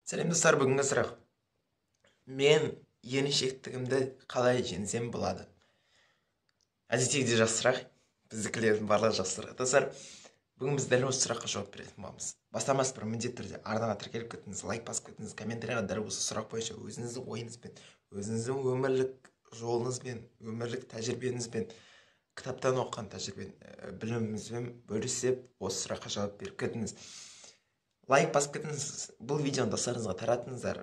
Сәлем достар, бүгінгі сұрақ. Мен еріншектігімді қалай жеңсем болады? Әдеттегідей жақсы сұрақ. Біздікілердің барлығы жақсы сұрақ. Достар, бүгін біз дәл осы сұраққа жауап беретін боламыз. Бастамас бір міндетті түрде арнаға тіркеліп кетіңіз, лайк басып кетіңіз, комментарийға дәл осы сұрақ бойынша өзіңіздің ойыңызбен, өзіңіздің өмірлік жолыңызбен, өмірлік тәжірибеңізбен, кітаптан оқыған біліміңізбен бөлісіп, осы сұраққа жауап беріп кетіңіз. Лайк басып кетіңіз, бұл видеоны достарыңызға таратыңыздар,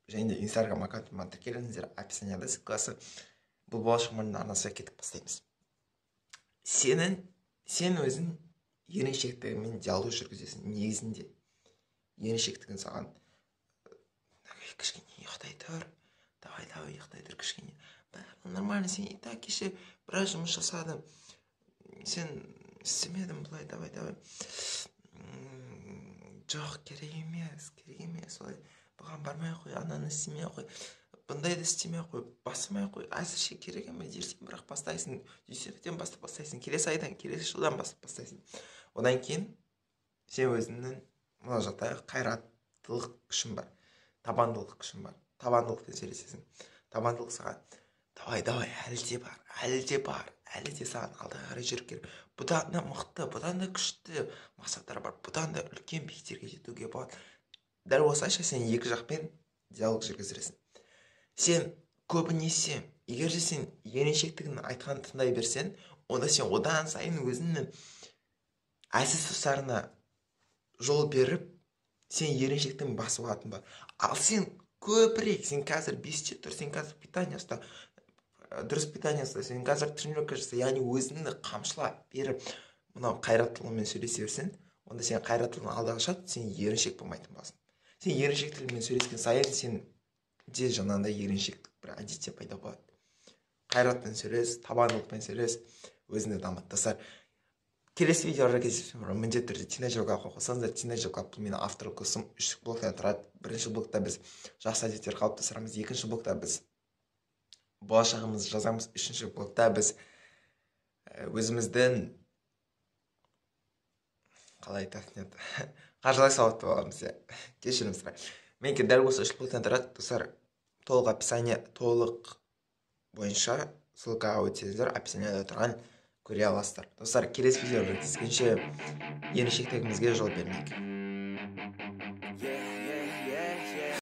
және де инстаграм аккаунтыма тіркеліңіздер, описанияда ссылкасы. Бұл болашақ маманның арнасына кетіп бастаймыз. Сен өзің еріншектігімен диалог жүргізесің. Негізінде еріншектігін саған кішкене ұйықтай тұр, давай ұйықтай тұр кішкене. Нормально, сен и так кеше біраз жұмыс жасадым, сен істемедің бұлай, давай. Жоқ, керек емес, олай бұған бармай қой, ананы істемей қой, бұндайды істемей қой, басымай қой, әзірше керек емес дерсен, бірақ бастайсың, дүйсенбіден бастап бастайсың, келесі айдан, келесі жылдан бастап бастайсың. Одан кейін сен өзіңнің мына жағдайға қайраттылық күшің бар, табандылық күшің бар, табандылықпен сөйлесесің. Табандылық саған, давай, әлі де саған алдыға қарай жүріп керек. Бұдан да мықты, бұдан да күшті мақсаттар бар, бұдан да үлкен биіктерге жетуге болады. Дәл осылайша сен екі жақпен диалог жүргізесің. Сен көбінесе, егер де сен еріншектігін айтқанын тыңдай берсең, онда сен одан сайын өзіңнің әлсіз тұстарына жол беріп, сен еріншектігін басып алатын ба. Ал сен көбірек, сен қазір 5-те тұр, сен қазір питание ұста, дұрыс питание ұста, сен қазір тренировка жаса, яғни өзіңді қамшылап беріп, мынау қайраттылығымен сөйлесе берсең, онда сен қайраттылығын алдағы шат, сен еріншек болмайтын боласың. Сен еріншектігімен сөйлескен сайын, сен де жаңағындай еріншектік бір әдетте пайда болады. Қайратпен сөйлес, табандылықпен сөйлес, өзіңді дамыт. Достар, келесі видеоларда кездесеміз. Міндетті түрде Teenage Club қосаңыздар. Teenage Club бұл менің авторлық курсым 3 блоктан тұрады. Бірінші блокта біз жақсы әдеттер қалыптастырамыз. Екінші блокта біз болашағымызды жазамыз. Үшінші блокта біз өзіміздің қалай айтатын еді, қаржылай сауатты боламыз. Кешіріңіздер. Менікі дәл осы 3 блоктан тұрады. Достар, толық описание, толық бойынша ссылкаға өтсеңіздер, описанияда тұрған көре аласыздар. Достар, келесі видеода кездескенше еріншектігімізге жол бермейік.